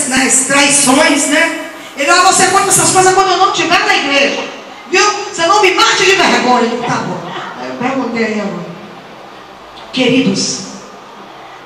nas traições, né? Ele, você conta essas coisas quando eu não estiver na igreja, viu? Você não me mate de vergonha. Ele, tá bom. Aí eu perguntei a ela, queridos,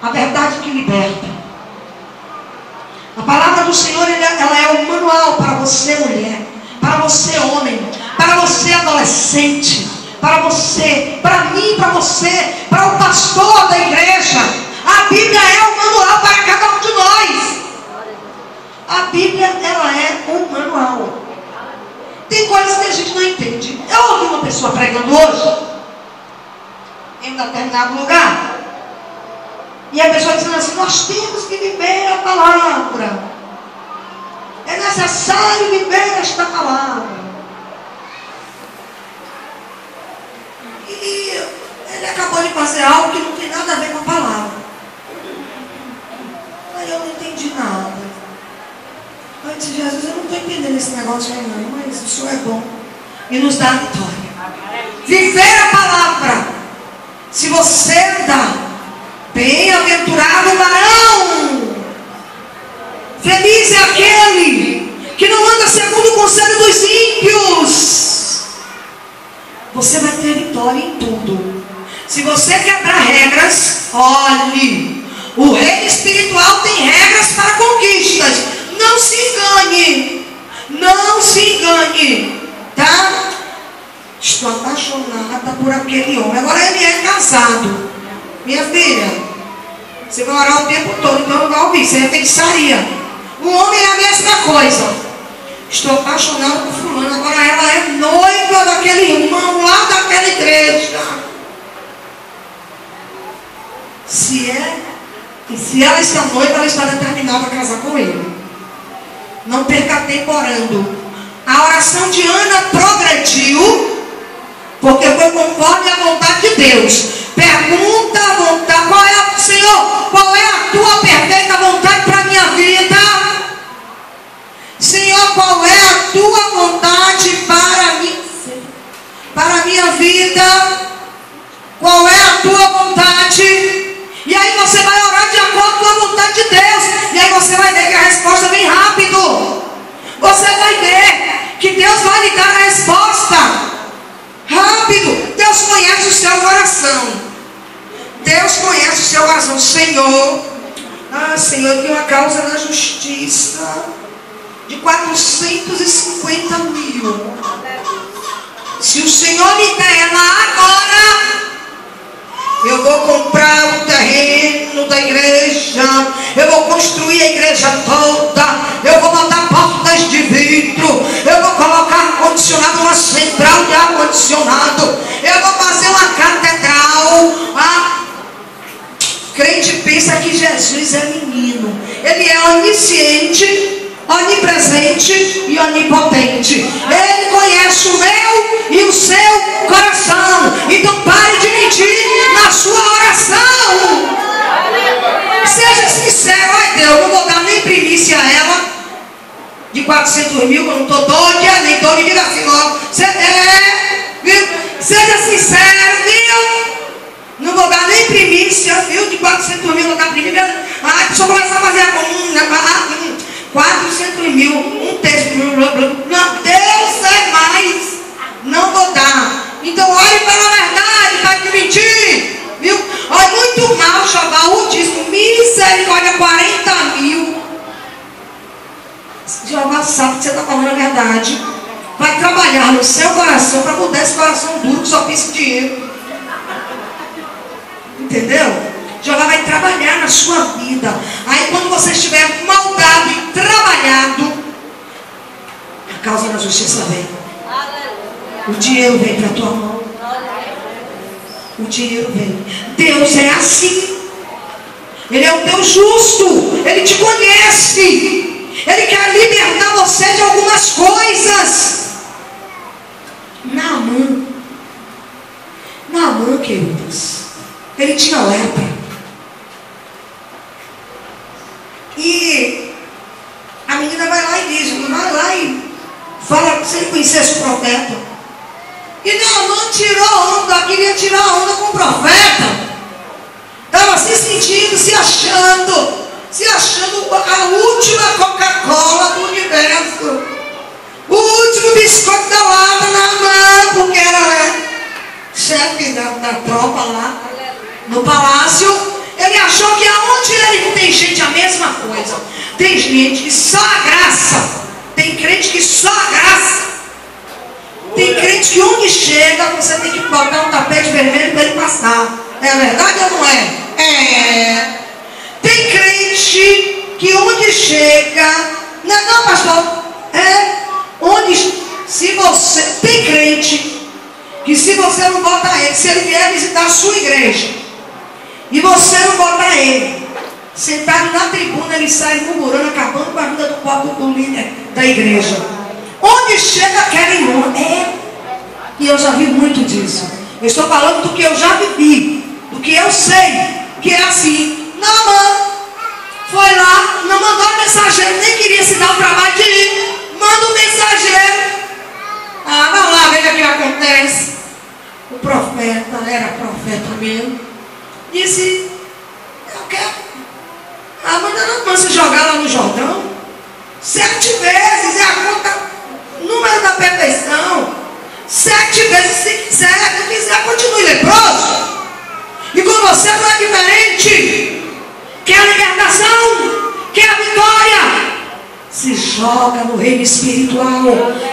a verdade que liberta. A palavra do Senhor, ela é um manual para você, mulher, para você, homem, para você, adolescente, para você, para mim, para você, para o pastor da igreja. A Bíblia é um manual para cada um de nós. A Bíblia, ela é um manual. Tem coisas que a gente não entende. Eu ouvi uma pessoa pregando hoje em um determinado lugar, e a pessoa dizendo assim: nós temos que viver a palavra, é necessário viver esta palavra. E ele acabou de fazer algo que não tem nada a ver com a palavra. Aí eu não entendi nada. Eu disse: Jesus, eu não estou entendendo esse negócio aí não, mas o Senhor é bom e nos dá a vitória. Viver a palavra. Se você andar, bem-aventurado o varão, feliz é aquele que não anda segundo o conselho dos ímpios. Você vai ter vitória em tudo. Se você quebrar regras, olhe, o reino espiritual tem regras para conquistas. Não se engane, não se engane, tá? Estou apaixonada por aquele homem. Agora ele é casado. Minha filha, você vai orar o tempo todo, então não vai ouvir. Você é feitiçaria. O homem é a mesma coisa. Estou apaixonada por fulano. Agora ela é noiva daquele irmão lá daquela igreja. Se ela está noiva, ela está determinada a casar com ele. Não perca tempo orando. A oração de Ana progrediu, porque foi conforme a vontade de Deus. Pergunta a vontade: qual é, Senhor, qual é a tua perfeita vontade para a minha vida? Senhor, qual é a tua vontade para a minha vida? Qual é a tua vontade? E aí você vai orar de acordo com a vontade de Deus. E aí você vai ver que a resposta vem rápido. Você vai ver que Deus vai lhe dar a resposta rápido. Deus conhece o seu coração. Deus conhece o seu coração. Senhor, Senhor, eu tenho uma causa na justiça de 450 mil. Se o Senhor me der ela agora, eu vou comprar o terreno da igreja, eu vou construir a igreja toda, eu vou botar portas de vidro, eu vou colocar ar-condicionado, uma central de ar-condicionado, eu vou fazer uma catedral. Crente pensa que Jesus é menino. Ele é onisciente, onipresente e onipotente. Ele conhece o meu e o seu coração. Então pare de mentir na sua oração. Seja sincero: ai Deus, não vou dar nem primícia a ela de 400 mil, eu não estou doida, nem doida, diga assim logo. Viu? Seja sincero, viu? Não vou dar nem primícia, viu? De 400 mil, não dá primícia. A pessoa começa a fazer a comum, 400 mil, um terço. Não, Deus é mais. Não vou dar. Então olhe para a verdade, para de mentir. Viu? Olha, muito mal, Chaval, disso. Misericórdia, 40 mil. Jeová sabe que você está falando a verdade. Vai trabalhar no seu coração para mudar esse coração duro que só pensa em dinheiro. Entendeu? Jeová vai trabalhar na sua vida. Aí quando você estiver maldado e trabalhado, a causa da justiça vem. O dinheiro vem para a tua mão. O dinheiro vem. Deus é assim. Ele é o Deus justo. Ele te conhece. Ele quer libertar você de algumas coisas. Naamã, queridos, ele tinha lepra. E a menina vai lá e diz: vai lá e fala se ele conhecesse o profeta. E Naamã tirou onda, queria tirar onda com o profeta. Estava se sentindo, se achando a última chefe da tropa lá, no palácio. Ele achou que aonde ele tem gente a mesma coisa. Tem gente que só a graça. Tem crente que só a graça. Tem crente que onde chega você tem que botar um tapete vermelho para ele passar. É verdade ou não é? É. Tem crente que onde chega. Não, pastor. É. Onde. Se você. Tem crente que se você não bota ele, se ele vier visitar a sua igreja e você não botar ele sentado na tribuna, ele sai murmurando, acabando com a vida do povo do líder da igreja. Onde chega querem honra. É. E eu já vi muito disso. Eu estou falando do que eu já vivi, do que eu sei, que é assim. Naamã foi lá, não mandou mensageiro, nem queria se dar o trabalho de ir. Manda um mensageiro. Ah, vamos lá, veja o que acontece. O profeta, era profeta mesmo, disse: eu quero. Ah, manda Naamã se jogar lá no Jordão 7 vezes, é a conta, número da perfeição. 7 vezes, se quiser, se quiser, continue leproso. E com você não é diferente. Quer a libertação? Quer a vitória? Se joga no reino espiritual.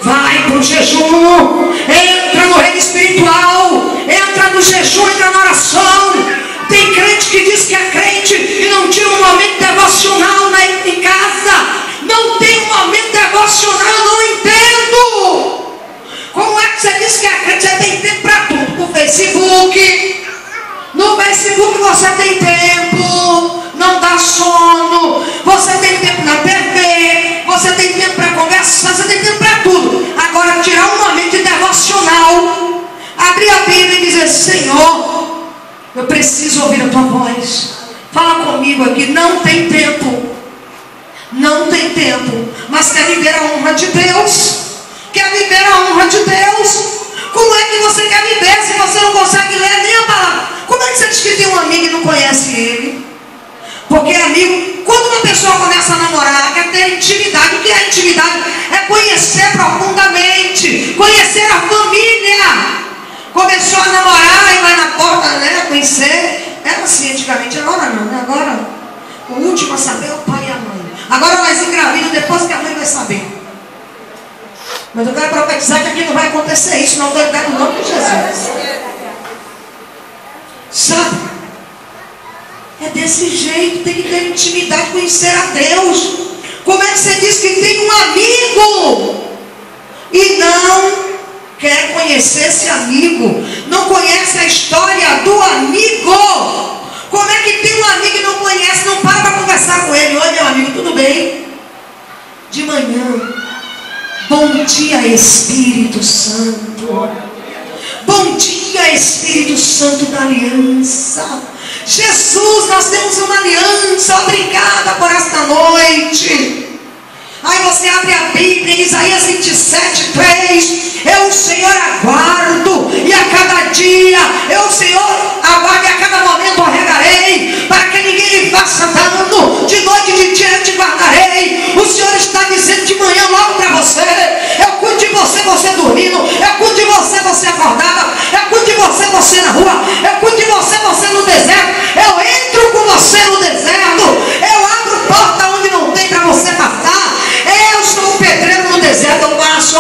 Vai para o jejum. Entra no reino espiritual. Entra no jejum, entra na oração. Tem crente que diz que é crente e não tira um momento devocional em casa. Não tem um momento devocional, eu não entendo. Como é que você diz que é crente? Você tem tempo para tudo. No Facebook. No Facebook você tem tempo. Não dá sono. Você tem tempo na TV. Você tem tempo para conversar. Você tem tempo para tudo. Agora tirar um momento de devocional. Abrir a Bíblia e dizer: Senhor, eu preciso ouvir a tua voz. Fala comigo aqui. Não tem tempo. Não tem tempo. Mas quer viver a honra de Deus. Quer viver a honra de Deus? Como é que você quer viver se você não consegue ler nem a palavra? Como é que você diz que tem um amigo e não conhece ele? Porque amigo, quando uma pessoa começa a namorar, quer ter intimidade. O que é intimidade? É conhecer profundamente, conhecer a família. Começou a namorar e vai na porta, né? Conhecer. Era assim antigamente, agora não, né? Agora o último a saber é o pai e a mãe. Agora nós engravidamos depois que a mãe vai saber. Mas eu quero profetizar que aqui não vai acontecer isso, não vai dar no nome de Jesus. Sabe? É desse jeito, tem que ter intimidade, conhecer a Deus. Como é que você diz que tem um amigo e não quer conhecer esse amigo? Não conhece a história do amigo? Como é que tem um amigo e não conhece, não para conversar com ele? Oi, meu amigo, tudo bem? De manhã. Bom dia, Espírito Santo. Bom dia, Espírito Santo da aliança. Jesus, nós temos uma aliança. Obrigada por esta noite. Aí você abre a Bíblia em Isaías 27:3. Eu, o Senhor, aguardo, e a cada dia, eu, o Senhor, aguardo, e a cada momento arregarei, para que ninguém lhe faça dano. De noite e de dia eu te guardarei. O Senhor está dizendo de manhã logo para você: eu cuido de você, você dormindo. Eu cuido de você, você acordada. Eu cuido de você, você na rua. Eu cuido de você, você no deserto. Eu entro com você no deserto. Eu abro porta onde não tem para você passar. Eu sou o pedreiro no deserto. Eu passo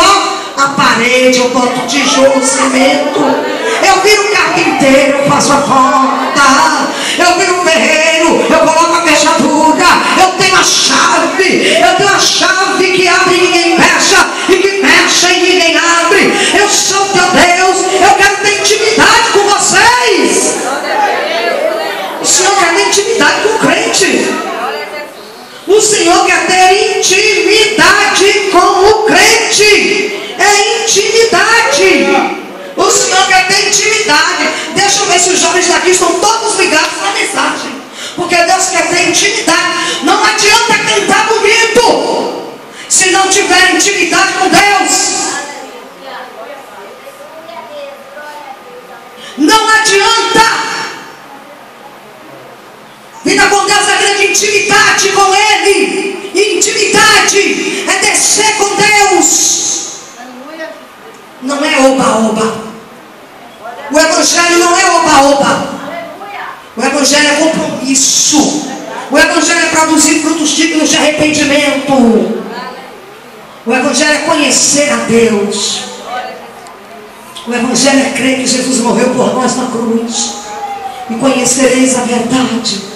a parede, eu boto tijolo, cimento. Eu viro o carpinteiro, eu faço a porta. Eu viro o ferreiro, eu coloco a fechadura. Eu tenho a chave. Eu tenho a chave que abre e ninguém fecha, e que fecha e ninguém abre. Eu sou teu Deus. Eu quero ter intimidade com vocês. O Senhor quer ter intimidade com o crente. O Senhor quer ter intimidade com o crente. É intimidade. O Senhor quer ter intimidade. Deixa eu ver se os jovens daqui estão todos ligados na mensagem. Porque Deus quer ter intimidade. Não adianta cantar bonito se não tiver intimidade com Deus. Não adianta. Vida com Deus é grande intimidade com Ele. Intimidade é descer com Deus. Não é oba-oba. O Evangelho O Evangelho é compromisso. O Evangelho é produzir frutos dignos de arrependimento. O Evangelho é conhecer a Deus. O Evangelho é crer que Jesus morreu por nós na cruz. E conhecereis a verdade.